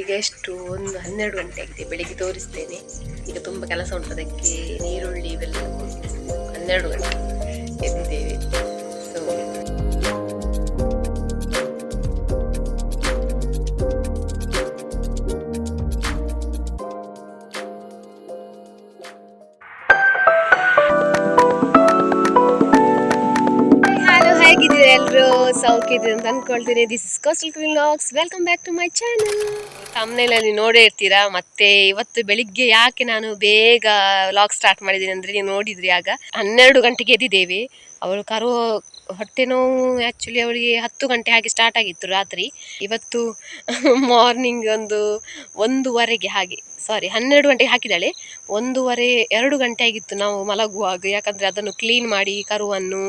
ಈಗ ಎಷ್ಟು 12 ಗಂಟೆ ಆಗಿದೆ. ಬೆಳಿಗ್ಗೆ ತೋರಿಸ್ತೇನೆ. ಈಗ ತುಂಬ ಕೆಲಸ ಉಂಟು, ಅದಕ್ಕೆ ನೀರುಳ್ಳಿ ಇವೆಲ್ಲ 12 ಗಂಟೆ ಎದ್ದಿದ್ದೇವೆ. ಸೊ ಎಲ್ಲರೂ ಸೌಖ್ಯದಿದೆ ಅಂತ ಅನ್ಕೊಳ್ತೀನಿ. This is coastal queen vlogs. Welcome back to my channel. ಥಂಬ್ನೇಲಲ್ಲಿ ನೋಡೇ ಇರ್ತೀರಾ. ಮತ್ತೆ ಇವತ್ತು ಬೆಳಿಗ್ಗೆ ಯಾಕೆ ನಾನು ಬೇಗ ವ್ಲಾಗ್ ಸ್ಟಾರ್ಟ್ ಮಾಡಿದ್ದೀನಿ ಅಂದ್ರೆ, ನೀವು ನೋಡಿದ್ರಿ ಆಗ 12 ಗಂಟೆಗೆ ಎದ್ದಿದ್ದೇವೆ. ಅವಳು ಕರು ಹೊಟ್ಟೆ ನೋವು ಆ್ಯಕ್ಚುಲಿ ಅವಳಿಗೆ 10 ಗಂಟೆ ಹಾಗೆ ಸ್ಟಾರ್ಟ್ ಆಗಿತ್ತು ರಾತ್ರಿ. ಇವತ್ತು ಮಾರ್ನಿಂಗ್ 1:30ಗೆ ಹಾಗೆ, ಸಾರಿ 12 ಗಂಟೆಗೆ ಹಾಕಿದ್ದಾಳೆ. 1:30-2 ಗಂಟೆ ಆಗಿತ್ತು ನಾವು ಮಲಗುವಾಗ. ಯಾಕಂದರೆ ಅದನ್ನು ಕ್ಲೀನ್ ಮಾಡಿ ಕರುವನ್ನು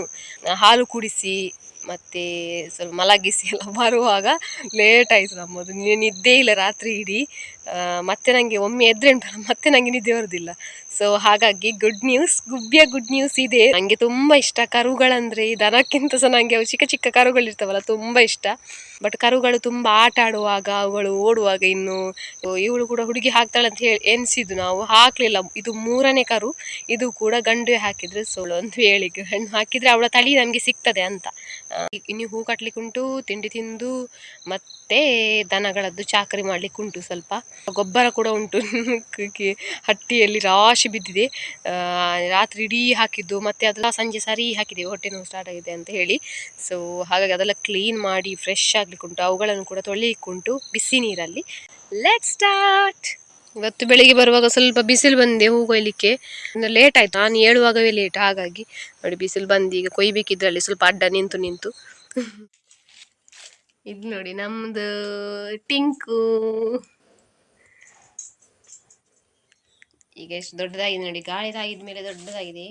ಹಾಲು ಕುಡಿಸಿ ಮತ್ತೆ ಸ್ವಲ್ಪ ಮಲಗಿಸಿ ಎಲ್ಲ ಬರುವಾಗ ಲೇಟ್ ಆಯಿತು ನಮ್ಮದು. ನಿದ್ದೆ ಇಲ್ಲ ರಾತ್ರಿ ಇಡೀ. ಮತ್ತೆ ನನಗೆ ಒಮ್ಮೆ ಎದ್ರೆ ಉಂಟಲ್ಲ ಮತ್ತೆ ನನಗೆ ನಿದ್ದೆ ಬರೋದಿಲ್ಲ. ಸೊ ಹಾಗಾಗಿ ಗುಡ್ ನ್ಯೂಸ್ ಇದೆ. ನನಗೆ ತುಂಬ ಇಷ್ಟ ಕರುಗಳಂದರೆ. ದನಕ್ಕಿಂತ ಸಹ ನನಗೆ ಅವು ಚಿಕ್ಕ ಚಿಕ್ಕ ಕರುಗಳಿರ್ತಾವಲ್ಲ ತುಂಬ ಇಷ್ಟ. ಬಟ್ ಕರುಗಳು ತುಂಬ ಆಟ ಆಡುವಾಗ, ಅವುಗಳು ಓಡುವಾಗ, ಇನ್ನು ಇವಳು ಕೂಡ ಹುಡುಗಿ ಹಾಕ್ತಾಳೆ ಅಂತ ಹೇಳಿ ಎನಿಸಿದ್ದು ನಾವು ಹಾಕಲಿಲ್ಲ. ಇದು 3ನೇ ಕರು. ಇದು ಕೂಡ ಗಂಡು ಹಾಕಿದ್ರೆ. ಸೊ ಒಂದು ವೇಳೆ ಗಂಡು ಹಾಕಿದರೆ ಅವಳ ತಳಿ ನಮಗೆ ಸಿಗ್ತದೆ ಅಂತ. ಇನ್ನು ಹೂ ಕಟ್ಲಿಕ್ಕೆ ಉಂಟು, ತಿಂಡಿ ತಿಂದು ಮತ್ತೆ ದನಗಳದ್ದು ಚಾಕರಿ ಮಾಡ್ಲಿಕ್ಕೆ ಉಂಟು. ಸ್ವಲ್ಪ ಗೊಬ್ಬರ ಕೂಡ ಉಂಟು. ಹಟ್ಟಿಯಲ್ಲಿ ರಾಶಿ ಬಿದ್ದಿದೆ. ರಾತ್ರಿ ಇಡೀ ಹಾಕಿದ್ದು, ಮತ್ತೆ ಅದೆಲ್ಲ ಸಂಜೆ ಸರಿ ಹಾಕಿದ್ದೇವೆ ಹೊಟ್ಟೆ ನೋವು ಸ್ಟಾರ್ಟ್ ಆಗಿದೆ ಅಂತ ಹೇಳಿ. ಸೊ ಹಾಗಾಗಿ ಅದೆಲ್ಲ ಕ್ಲೀನ್ ಮಾಡಿ ಫ್ರೆಶ್ ಆಗ್ಲಿಕ್ಕೆ ಉಂಟು. ಅವುಗಳನ್ನು ಕೂಡ ತೊಳಿಲಿಕ್ಕೆ ಉಂಟು ಬಿಸಿ ನೀರಲ್ಲಿ. Let start. ಇವತ್ತು ಬೆಳಿಗ್ಗೆ ಬರುವಾಗ ಸ್ವಲ್ಪ ಬಿಸಿಲು ಬಂದೆ ಹೂ ಕೊಯ್ಲಿಕ್ಕೆ. ಲೇಟ್ ಆಯ್ತು, ನಾನು ಹೇಳುವಾಗವೇ ಲೇಟ್. ಹಾಗಾಗಿ ನೋಡಿ ಬಿಸಿಲು ಬಂದು ಈಗ ಕೊಯ್ಬೇಕಿದ್ರಲ್ಲಿ ಸ್ವಲ್ಪ ಅಡ್ಡ ನಿಂತು ಇದು ನೋಡಿ ನಮ್ದು ಟಿಂಕು. ಈಗ ಎಷ್ಟು ದೊಡ್ಡದಾಗಿದೆ ನೋಡಿ, ಗಾಳಿ ತಾಗಿದ ಮೇಲೆ ದೊಡ್ಡದಾಗಿದೆ.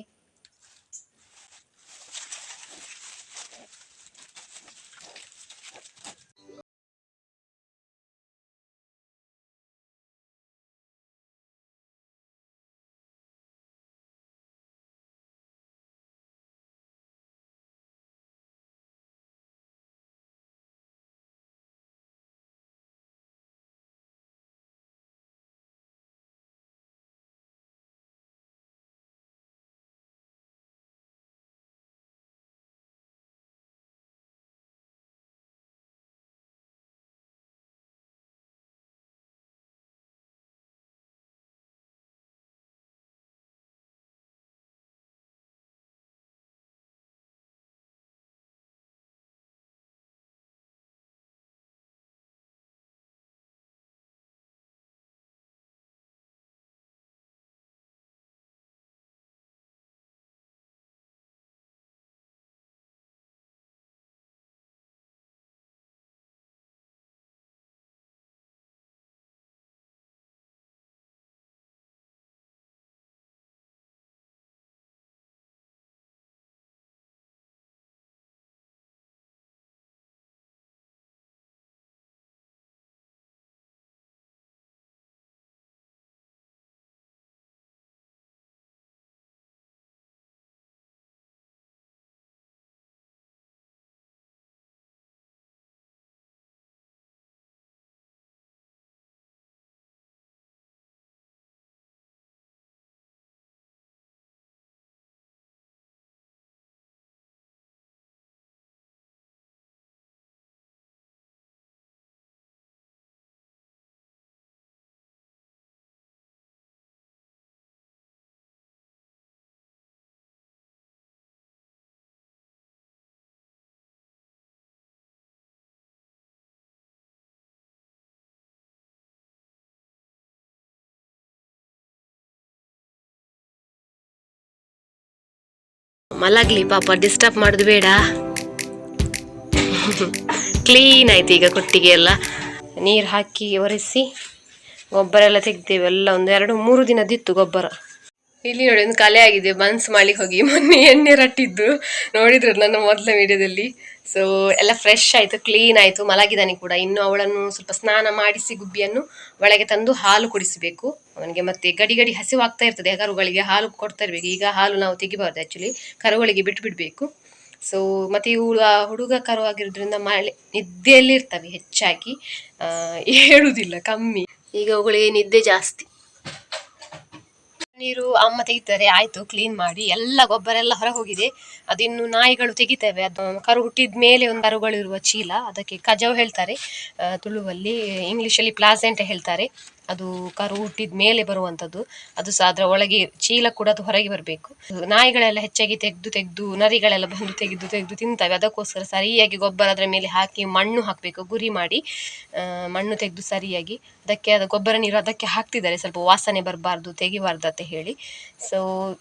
ಮಲಗ್ಲಿ ಪಾಪ, ಡಿಸ್ಟರ್ಬ್ ಮಾಡೋದು ಬೇಡ. ಕ್ಲೀನ್ ಆಯ್ತು ಈಗ ಕೊಟ್ಟಿಗೆ ಎಲ್ಲ ನೀರು ಹಾಕಿ ಒರೆಸಿ ಗೊಬ್ಬರ ಎಲ್ಲ ತೆಗ್ದೇವೆ. ಎಲ್ಲ 1-2-3 ದಿನದಿತ್ತು ಗೊಬ್ಬರ. ಇಲ್ಲಿ ನೋಡಿ ಒಂದು ಕಲೆ ಆಗಿದೆ. ಬನ್ಸ್ ಮಾಡ್ಲಿಕ್ಕೆ ಹೋಗಿ ಮೊನ್ನೆ ಎಣ್ಣೆ ರಟ್ಟಿದ್ದು ನೋಡಿದ್ರು ನನ್ನ ಮೊದಲ ವಿಡಿಯೋದಲ್ಲಿ. ಸೊ ಎಲ್ಲ ಫ್ರೆಶ್ ಆಯಿತು, ಕ್ಲೀನ್ ಆಯಿತು. ಮಲಗಿದಾನೆ ಕೂಡ. ಇನ್ನು ಅವಳನ್ನು ಸ್ವಲ್ಪ ಸ್ನಾನ ಮಾಡಿಸಿ ಗುಬ್ಬಿಯನ್ನು ಒಳಗೆ ತಂದು ಹಾಲು ಕುಡಿಸಬೇಕು ಅವನಿಗೆ. ಮತ್ತೆ ಗಡಿ ಹಸಿವಾಗ್ತಾ ಇರ್ತದೆ ಕರುಗಳಿಗೆ, ಹಾಲು ಕೊಡ್ತಾ ಇರಬೇಕು. ಈಗ ಹಾಲು ನಾವು ತೆಗಿಬಾರ್ದು ಆ್ಯಕ್ಚುಲಿ, ಕರುಗಳಿಗೆ ಬಿಟ್ಟು ಬಿಡಬೇಕು. ಸೊ ಮತ್ತೆ ಇವಳ ಹುಡುಗ ಕರು ಆಗಿರೋದ್ರಿಂದ ಮಳೆ ನಿದ್ದೆಯಲ್ಲಿ ಇರ್ತವೆ ಹೆಚ್ಚಾಗಿ, ಹೇಳುದಿಲ್ಲ ಕಮ್ಮಿ. ಈಗ ಅವುಗಳಿಗೆ ನಿದ್ದೆ ಜಾಸ್ತಿ. ನೀರು ಅಮ್ಮ ತೆಗಿತಾರೆ, ಆಯ್ತು ಕ್ಲೀನ್ ಮಾಡಿ ಎಲ್ಲ ಗೊಬ್ಬರ ಎಲ್ಲ ಹೊರ ಹೋಗಿದೆ. ಅದಿನ್ನು ನಾಯಿಗಳು ತೆಗಿತೇವೆ. ಅದು ಕರು ಹುಟ್ಟಿದ ಮೇಲೆ ಒಂದು ಕರುಗಳಿರುವ ಚೀಲ, ಅದಕ್ಕೆ ಕಜಾವ್ ಹೇಳ್ತಾರೆ ತುಳುವಲ್ಲಿ, ಇಂಗ್ಲಿಷಲ್ಲಿ ಪ್ಲಾಸೆಂಟ್ ಹೇಳ್ತಾರೆ. ಅದು ಕರು ಹುಟ್ಟಿದ ಮೇಲೆ ಬರುವಂತದ್ದು. ಅದು ಸಹ ಅದರ ಒಳಗೆ ಚೀಲ ಕೂಡ ಅದು ಹೊರಗೆ ಬರಬೇಕು. ನಾಯಿಗಳೆಲ್ಲ ಹೆಚ್ಚಾಗಿ ತೆಗೆದು ನರಿಗಳೆಲ್ಲ ಬಂದು ತೆಗೆದು ತಿಂತವೆ. ಅದಕ್ಕೋಸ್ಕರ ಸರಿಯಾಗಿ ಗೊಬ್ಬರ ಅದರ ಮೇಲೆ ಹಾಕಿ ಮಣ್ಣು ಹಾಕಬೇಕು, ಗುರಿ ಮಾಡಿ ಮಣ್ಣು ತೆಗೆದು ಸರಿಯಾಗಿ ಅದಕ್ಕೆ ಅದು ಗೊಬ್ಬರ ನೀರು ಅದಕ್ಕೆ ಹಾಕ್ತಿದ್ದಾರೆ, ಸ್ವಲ್ಪ ವಾಸನೆ ಬರಬಾರ್ದು ತೆಗಿಬಾರ್ದು ಅಂತ ಹೇಳಿ. ಸೊ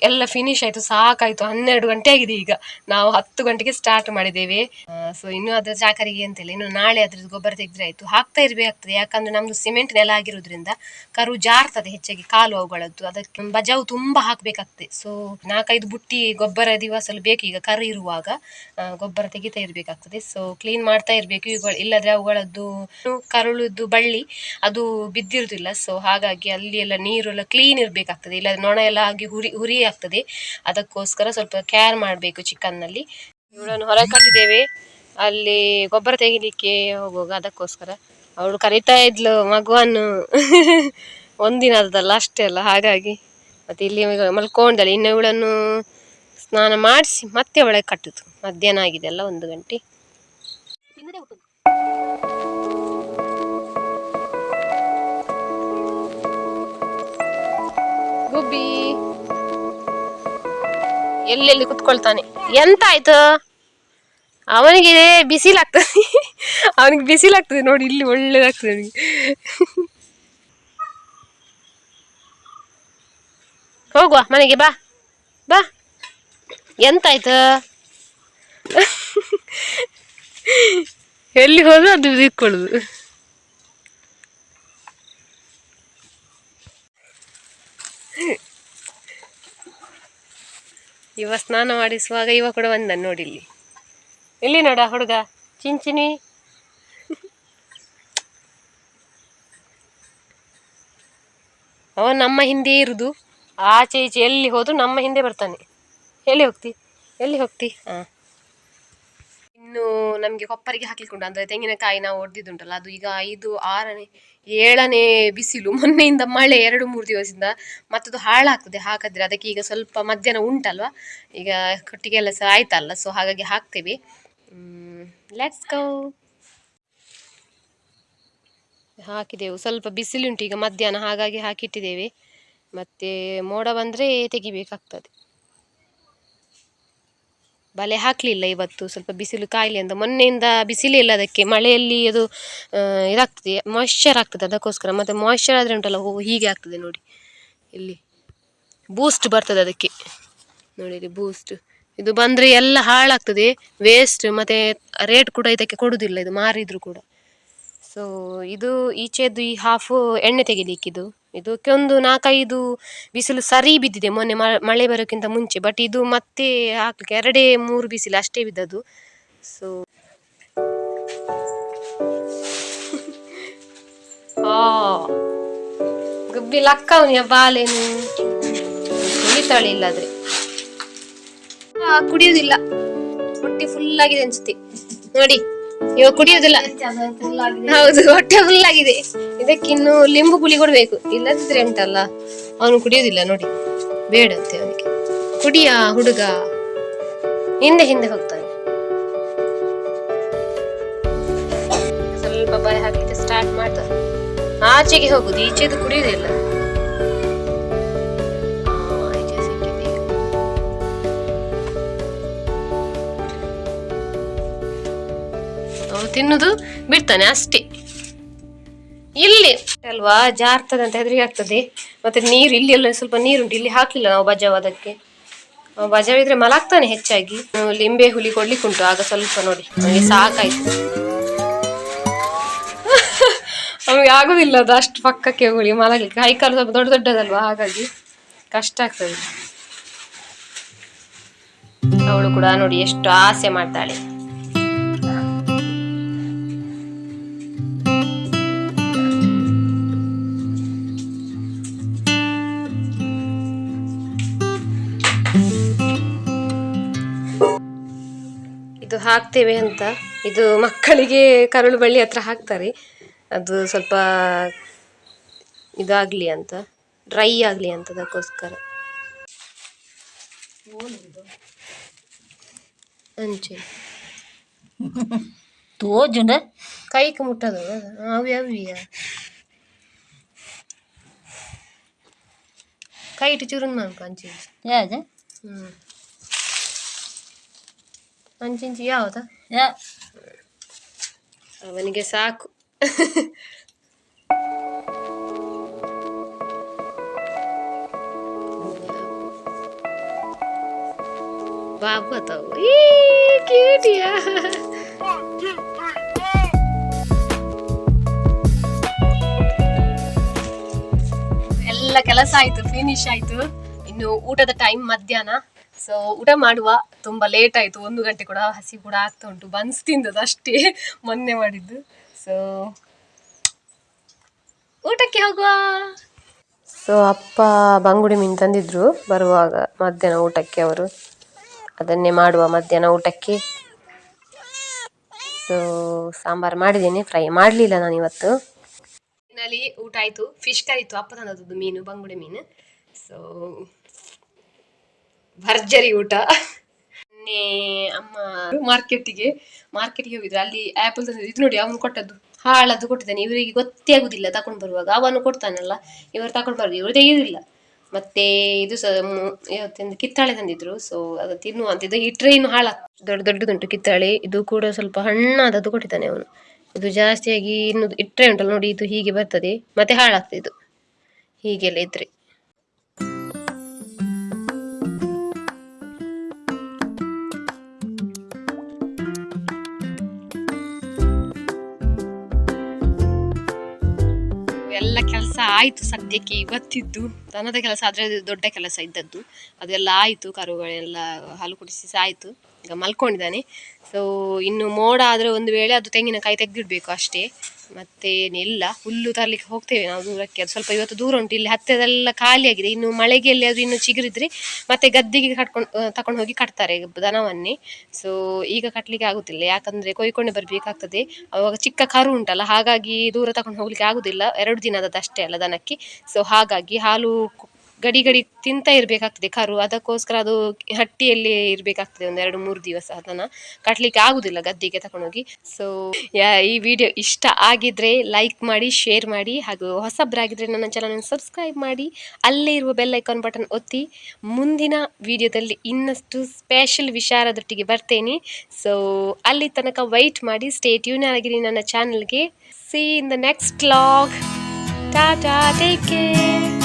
ಎಲ್ಲ ಫಿನಿಶ್ ಆಯ್ತು, ಸಾಕಾಯ್ತು. 12 ಗಂಟೆ ಆಗಿದೆ ಈಗ. ನಾವು 10 ಗಂಟೆಗೆ ಸ್ಟಾರ್ಟ್ ಮಾಡಿದ್ದೇವೆ. ಸೊ ಇನ್ನು ಅದ್ರ ಚಾಕರಿಗೆ ಅಂತಿಲ್ಲ, ಇನ್ನು ನಾಳೆ ಅದ್ರದ್ದು ಗೊಬ್ಬರ ತೆಗೆದ್ರೆ ಆಯ್ತು. ಹಾಕ್ತಾ ಇರ್ಬೇಕಾಗ್ತದೆ, ಯಾಕಂದ್ರೆ ನಮ್ದು ಸಿಮೆಂಟ್ ನೆಲ ಆಗಿರೋದ್ರಿಂದ ಕರು ಜಾರ್ತದೆ ಹೆಚ್ಚಾಗಿ, ಕಾಲು ಅವುಗಳದ್ದು. ಅದಕ್ಕೆ ಬಜಾವು ತುಂಬಾ ಹಾಕ್ಬೇಕಾಗ್ತದೆ. ಸೊ 4-5 ಬುಟ್ಟಿ ಗೊಬ್ಬರ ದಿವಸಲು ಬೇಕು ಈಗ ಕರು ಇರುವಾಗ. ಗೊಬ್ಬರ ತೆಗಿತಾ ಇರ್ಬೇಕಾಗ್ತದೆ. ಸೊ ಕ್ಲೀನ್ ಮಾಡ್ತಾ ಇರ್ಬೇಕು ಇವುಗಳು, ಇಲ್ಲದ್ರೆ ಅವುಗಳದ್ದು ಕರುಳದ್ದು ಬಳ್ಳಿ ಅದು ಬಿದ್ದಿರುದಿಲ್ಲ. ಸೊ ಹಾಗಾಗಿ ಅಲ್ಲಿ ಎಲ್ಲ ನೀರು ಎಲ್ಲ ಕ್ಲೀನ್ ಇರ್ಬೇಕಾಗ್ತದೆ, ಇಲ್ಲದ್ರೆ ನೊಣ ಎಲ್ಲ ಆಗಿ ಹುರಿ ಆಗ್ತದೆ. ಅದಕ್ಕೋಸ್ಕರ ಸ್ವಲ್ಪ ಕೇರ್ ಮಾಡಬೇಕು ಚಿಕನ್ನಲ್ಲಿ. ಇವಳನ್ನು ಹೊರಗೆ ಕಟ್ಟಿದ್ದೇವೆ, ಅಲ್ಲಿ ಗೊಬ್ಬರ ತೆಗಿಲಿಕ್ಕೆ ಹೋಗುವಾಗ. ಅದಕ್ಕೋಸ್ಕರ ಅವಳು ಕರಿತಾ ಇದ್ಲು ಮಗುವನ್ನು, ಒಂದಿನದಲ್ಲ ಅಷ್ಟೇ ಅಲ್ಲ, ಹಾಗಾಗಿ. ಮತ್ತೆ ಇಲ್ಲಿ ಮಲ್ಕೊಂಡಲ್ಲಿ, ಇನ್ನು ಇವಳನ್ನು ಸ್ನಾನ ಮಾಡಿಸಿ ಮತ್ತೆ ಒಳಗೆ ಕಟ್ಟುದು. ಮಧ್ಯಾಹ್ನ ಆಗಿದೆ ಅಲ್ಲ, 1 ಗಂಟೆ. ಗುಬ್ಬಿ ಎಲ್ಲೆಲ್ಲಿ ಕುತ್ಕೊಳ್ತಾನೆ. ಎಂತ ಆಯ್ತು ಅವನಿಗೆ? ಬಿಸಿಲಾಗ್ತದೆ ಅವನಿಗೆ ಬಿಸಿಲಾಗ್ತದೆ ನೋಡಿ, ಇಲ್ಲಿ ಒಳ್ಳೇದಾಗ್ತದೆ ಅವನಿಗೆ. ಹೋಗುವ ಮನೆಗೆ, ಬಾ ಬಾ. ಎಂತಾಯ್ತು? ಎಲ್ಲಿ ಹೋದ್ರು ಅದು ಇಟ್ಕೊಳ್ಳುದು. ಇವ ಸ್ನಾನ ಮಾಡಿಸುವಾಗ ಇವ ಕೂಡ ಬಂದ ನೋಡಿ ಇಲ್ಲಿ. ಇಲ್ಲಿ ನೋಡ ಹುಡುಗ ಚಿಂಚಿನಿ. ಅವ ನಮ್ಮ ಹಿಂದೆ ಇರುದು, ಆಚೆ ಈಚೆ ಎಲ್ಲಿ ಹೋದ್ರು ನಮ್ಮ ಹಿಂದೆ ಬರ್ತಾನೆ. ಎಲ್ಲಿ ಹೋಗ್ತಿ? ಇನ್ನು ನಮ್ಗೆ ಕೊಪ್ಪರಿಗೆ ಹಾಕ್ಲಿಕ್ಕುಂಟು, ಅಂದ್ರೆ ತೆಂಗಿನಕಾಯಿ ನಾವು ಹೊಡೆದಿದ್ದುಂಟಲ್ಲ, ಅದು ಈಗ 5, 6ನೇ 7ನೇ ಬಿಸಿಲು. ಮೊನ್ನೆಯಿಂದ ಮಳೆ 2-3 ದಿವಸದಿಂದ, ಮತ್ತದು ಹಾಳಾಗ್ತದೆ ಹಾಕಿದ್ರೆ. ಅದಕ್ಕೆ ಈಗ ಸ್ವಲ್ಪ ಮಧ್ಯಾಹ್ನ ಉಂಟಲ್ವಾ, ಈಗ ಕಟ್ಟಿಗೆ ಎಲ್ಲ ಸಹ ಆಯ್ತಲ್ಲ, ಸೊ ಹಾಗಾಗಿ ಹಾಕ್ತೇವೆ. Let's go. ಹಾಕಿದೆವು, ಸ್ವಲ್ಪ ಬಿಸಿಲುಂಟು ಈಗ ಮಧ್ಯಾಹ್ನ, ಹಾಗಾಗಿ ಹಾಕಿಟ್ಟಿದ್ದೇವೆ. ಮತ್ತೆ ಮೋಡ ಬಂದರೆ ತೆಗಿಬೇಕಾಗ್ತದೆ. ಬಲೆ ಹಾಕಲಿಲ್ಲ ಇವತ್ತು, ಸ್ವಲ್ಪ ಬಿಸಿಲು ಕಾಯಿಲೆ ಅಂತ. ಮೊನ್ನೆಯಿಂದ ಬಿಸಿಲೇ ಇಲ್ಲ ಅದಕ್ಕೆ, ಮಳೆಯಲ್ಲಿ ಅದು ಇದಾಗ್ತದೆ, ಮಾಯ್ಶ್ಚರ್ ಆಗ್ತದೆ. ಅದಕ್ಕೋಸ್ಕರ ಮತ್ತೆ ಮಾಯ್ಶ್ಚರ್ ಆದರೆ ಉಂಟಲ್ಲ, ಹೀಗೆ ಆಗ್ತದೆ ನೋಡಿ, ಇಲ್ಲಿ ಬೂಸ್ಟ್ ಬರ್ತದೆ ಅದಕ್ಕೆ ನೋಡಿ, ಇಲ್ಲಿ ಬೂಸ್ಟ್. ಇದು ಬಂದರೆ ಎಲ್ಲ ಹಾಳಾಗ್ತದೆ, ವೇಸ್ಟ್. ಮತ್ತು ರೇಟ್ ಕೂಡ ಇದಕ್ಕೆ ಕೊಡುವುದಿಲ್ಲ, ಇದು ಮಾರಿದ್ರು ಕೂಡ. ಸೊ ಇದು ಈಚೆದು ಈ ಹಾಫು ಎಣ್ಣೆ ತೆಗಿಲಿಕ್ಕಿದು. ಇದಕ್ಕೆ ಒಂದು 4-5 ಬಿಸಿಲು ಸರಿ ಬಿದ್ದಿದೆ ಮೊನ್ನೆ ಮಳೆ ಬರೋಕ್ಕಿಂತ ಮುಂಚೆ. ಬಟ್ ಇದು ಮತ್ತೆ ಹಾಕ್ಲಿಕ್ಕೆ 2-3 ಬಿಸಿಲು ಅಷ್ಟೇ ಬಿದ್ದದು. ಸೊ ಗುಬ್ಬಿ ಲಕ್ಕ ಅವನಿಯ ಬಾಲೆನು ಕುಡಿತಾಳೆ, ಇಲ್ಲಾದ್ರೆ ಕುಡಿಯುವುದಿಲ್ಲ. ಹೊಟ್ಟೆ ಫುಲ್ ಆಗಿದೆ ಅನ್ಸುತ್ತೆ ನೋಡಿ, ಇವಾಗ ಕುಡಿಯುವುದಿಲ್ಲ. ಹೌದು, ಹೊಟ್ಟೆ ಫುಲ್ ಆಗಿದೆ. ಇದಕ್ಕಿನ್ನು ಲಿಂಬು ಪುಳಿ ಕೊಡ್ಬೇಕು, ಇಲ್ಲದಿದ್ರೆ ಉಂಟಲ್ಲ ಅವನು ಕುಡಿಯೋದಿಲ್ಲ ನೋಡಿ, ಬೇಡಂತೆ ಅವನಿಗೆ. ಕುಡಿಯ ಹುಡುಗ ಹಿಂದೆ ಹೋಗ್ತಾನೆ. ಸ್ವಲ್ಪ ಬಾಯಿ ಹಾಕ್ಲಿಕ್ಕೆ ಸ್ಟಾರ್ಟ್ ಮಾಡ್ತಾನೆ, ಆಚೆಗೆ ಹೋಗುದು, ಈಚೆದು ಕುಡಿಯುವುದಿಲ್ಲ. ತಿನ್ನುದು ಬಿಡ್ತಾನೆ ಅಷ್ಟೇ. ಇಲ್ಲಿ ಅಲ್ವಾ ಜಾರ್ತದೆ ಅಂತ ಹೆದರಿಕೆ ಆಗ್ತದೆ. ಮತ್ತೆ ನೀರು ಇಲ್ಲಿ ಎಲ್ಲ ಸ್ವಲ್ಪ ನೀರುಂಟು, ಇಲ್ಲಿ ಹಾಕ್ಲಿಲ್ಲ ನಾವು ಬಜಾವ್. ಅದಕ್ಕೆ ಬಜಾವ್ ಇದ್ರೆ ಮಲಗ್ತಾನೆ ಹೆಚ್ಚಾಗಿ. ಲಿಂಬೆ ಹುಳಿ ಕೊಡ್ಲಿಕ್ಕುಂಟು, ಆಗ ಸ್ವಲ್ಪ ನೋಡಿ ನನಗೆ ಸಾಕಾಯ್ತು. ಅವನಿಗೆ ಆಗುದಿಲ್ಲ ಅದು ಅಷ್ಟು ಪಕ್ಕಕ್ಕೆ ಹುಳಿ ಮಲಗಲಿಕ್ಕೆ, ಕೈಕಾಲು ಸ್ವಲ್ಪ ದೊಡ್ಡದಲ್ವಾ, ಹಾಗಾಗಿ ಕಷ್ಟ ಆಗ್ತದೆ. ಅವಳು ಕೂಡ ನೋಡಿ ಎಷ್ಟು ಆಸೆ ಮಾಡ್ತಾಳೆ. ಹಾಕ್ತೇವೆ ಅಂತ. ಇದು ಮಕ್ಕಳಿಗೆ ಕರುಳು ಬಳ್ಳಿ ಹತ್ರ ಹಾಕ್ತಾರೆ, ಅದು ಸ್ವಲ್ಪ ಇದಾಗಲಿ ಅಂತ, ಡ್ರೈ ಆಗಲಿ ಅಂತ, ಅದಕ್ಕೋಸ್ಕರ. ಅಂಚೆ ತೋಜುಂಡ ಕೈಗೆ ಮುಟ್ಟದು ಅವಿ ಅವಿಯ ಕೈ ಇಟ್ಟು ಚೂರನ್ ಮಾಡ್ಕೊ ಅಂಚೆ. ಯಾವ್ದ ಅಂಚಿಂಚಿ ಯಾವ್ದ ಅವನಿಗೆ ಸಾಕು. ಬಾಬು ಅಥವಾ ಕ್ಯೂಟಿಯಾ. ಎಲ್ಲ ಕೆಲಸ ಆಯ್ತು, ಫಿನಿಶ್ ಆಯ್ತು. ಇನ್ನು ಊಟದ ಟೈಮ್ ಮಧ್ಯಾಹ್ನ. ಸೊ ಊಟ ಮಾಡುವ, ತುಂಬಾ ಲೇಟ್ ಆಯ್ತು, 1 ಗಂಟೆ ಕೂಡ ಹಸಿ ಕೂಡ ಆಗ್ತಾ ಉಂಟು. ಬನ್ಸ್ ತಿಂದದ್ದು ಅಷ್ಟೇ ಮೊನ್ನೆ ಮಾಡಿದ್ದು. ಸೊ ಊಟಕ್ಕೆ ಹೋಗುವ. ಸೊ ಅಪ್ಪ ಬಂಗುಡೆ ಮೀನು ತಂದಿದ್ರು ಬರುವಾಗ ಮಧ್ಯಾಹ್ನ ಊಟಕ್ಕೆ, ಅವರು ಅದನ್ನೇ ಮಾಡುವ ಮಧ್ಯಾಹ್ನ ಊಟಕ್ಕೆ. ಸೊ ಸಾಂಬಾರು ಮಾಡಿದ್ದೇನೆ, ಫ್ರೈ ಮಾಡಲಿಲ್ಲ ನಾನು ಇವತ್ತು. ನಲ್ಲಿ ಊಟ ಆಯ್ತು, ಫಿಶ್ ಕರಿ ಇತ್ತು, ಅಪ್ಪ ತಂದದ್ದು ಮೀನು, ಬಂಗುಡೆ ಮೀನು. ಸೊ ಭರ್ಜರಿ ಊಟ. ಅಮ್ಮ ಮಾರ್ಕೆಟಿಗೆ ಹೋಗಿದ್ರು, ಅಲ್ಲಿ ಆಪಲ್ ತಂದಿದ್ರು. ಇದು ನೋಡಿ ಅವನು ಕೊಟ್ಟದ್ದು ಹಾಳದ್ದು ಕೊಟ್ಟಿದ್ದಾನೆ. ಇವರಿಗೆ ಗೊತ್ತೇ ಆಗುದಿಲ್ಲ ತಗೊಂಡು ಬರುವಾಗ, ಅವನು ಕೊಡ್ತಾನಲ್ಲ, ಇವರು ತಗೊಂಡು ಬರುದು, ಇವರು ತೆಗೆಯುದಿಲ್ಲ. ಮತ್ತೆ ಇದು ಕಿತ್ತಾಳೆ ತಂದಿದ್ರು. ಸೊ ಅದು ತಿನ್ನುವಂತ, ಇದು ಇಟ್ರೆ ಇನ್ನು ಹಾಳ ದೊಡ್ಡದುಂಟು ಕಿತ್ತಾಳೆ. ಇದು ಕೂಡ ಸ್ವಲ್ಪ ಹಣ್ಣಾದದ್ದು ಕೊಟ್ಟಿದ್ದಾನೆ ಅವನು. ಇದು ಜಾಸ್ತಿಯಾಗಿ ಇನ್ನು ಇಟ್ರೆ ಉಂಟಲ್ಲ ನೋಡಿ, ಇದು ಹೀಗೆ ಬರ್ತದೆ ಮತ್ತೆ ಹಾಳಾಗ್ತದೆ ಇದು ಹೀಗೆಲ್ಲ ಇದ್ರೆ. ಎಲ್ಲ ಕೆಲಸ ಆಯ್ತು ಸದ್ಯಕ್ಕೆ. ಇವತ್ತಿದ್ದು ದನದ ಕೆಲಸ ಆದ್ರೆ ಅದು ದೊಡ್ಡ ಕೆಲಸ ಇದ್ದದ್ದು, ಅದೆಲ್ಲ ಆಯ್ತು. ಕರುಗಳೆಲ್ಲ ಹಾಲು ಕುಡಿಸಿ ಆಯ್ತು, ಈಗ ಮಲ್ಕೊಂಡಿದ್ದಾನೆ. ಸೊ ಇನ್ನು ಮೋಡ ಆದ್ರೆ ಒಂದು ವೇಳೆ ಅದು ತೆಂಗಿನಕಾಯಿ ತೆಗೆದಿಡ್ಬೇಕು ಅಷ್ಟೇ, ಮತ್ತೆ ಏನಿಲ್ಲ. ಹುಲ್ಲು ತರ್ಲಿಕ್ಕೆ ಹೋಗ್ತೇವೆ ನಾವು ದೂರಕ್ಕೆ, ಅದು ಸ್ವಲ್ಪ ಇವತ್ತು ದೂರ ಉಂಟು, ಇಲ್ಲಿ ಹತ್ತಿರದೆಲ್ಲ ಖಾಲಿ ಆಗಿದೆ. ಇನ್ನು ಮಳೆಗೆಲ್ಲಿ ಅದು ಇನ್ನು ಚಿಗುರಿದ್ರೆ ಮತ್ತೆ ಗದ್ದೆಗೆ ತಕೊಂಡು ಹೋಗಿ ಕಟ್ತಾರೆ ದನವನ್ನೇ. ಸೊ ಈಗ ಕಟ್ಟಲಿಕ್ಕೆ ಆಗುತ್ತಿಲ್ಲ, ಯಾಕಂದ್ರೆ ಕೊಯ್ಕೊಂಡೆ ಬರ್ಬೇಕಾಗ್ತದೆ. ಅವಾಗ ಚಿಕ್ಕ ಕರು ಉಂಟಲ್ಲ, ಹಾಗಾಗಿ ದೂರ ತಕೊಂಡು ಹೋಗ್ಲಿಕ್ಕೆ ಆಗುದಿಲ್ಲ. 2 ದಿನದದ್ದು ಅಷ್ಟೇ ಅಲ್ಲ ದನಕ್ಕೆ. ಸೊ ಹಾಗಾಗಿ ಹಾಲು ಗಡಿ ತಿಂತ ಇರ್ಬೇಕಾಗ್ತದೆ ಕರು, ಅದಕ್ಕೋಸ್ಕರ ಅದು ಹಟ್ಟಿಯಲ್ಲಿ ಇರ್ಬೇಕಾಗ್ತದೆ ಒಂದು 2-3 ದಿವಸ. ಅದನ್ನ ಕಟ್ಲಿಕ್ಕೆ ಆಗುದಿಲ್ಲ ಗದ್ದೆಗೆ ತಕೊಂಡೋಗಿ. ಸೊ ಈ ವಿಡಿಯೋ ಇಷ್ಟ ಆಗಿದ್ರೆ ಲೈಕ್ ಮಾಡಿ, ಶೇರ್ ಮಾಡಿ, ಹಾಗೂ ಹೊಸಬ್ರಾಗಿದ್ರೆ ನನ್ನ ಚಾನಲ್ ಸಬ್ಸ್ಕ್ರೈಬ್ ಮಾಡಿ, ಅಲ್ಲೇ ಇರುವ ಬೆಲ್ ಐಕಾನ್ ಬಟನ್ ಒತ್ತಿ. ಮುಂದಿನ ವಿಡಿಯೋದಲ್ಲಿ ಇನ್ನಷ್ಟು ಸ್ಪೆಷಲ್ ವಿಚಾರದೊಟ್ಟಿಗೆ ಬರ್ತೇನೆ. ಸೊ ಅಲ್ಲಿ ತನಕ ವೈಟ್ ಮಾಡಿ, ಸ್ಟೇ ಟ್ಯೂನ್ ಆಗಿರಿ ನನ್ನ ಚಾನಲ್ಗೆ. See you in the next vlog. Ta-ta, take care.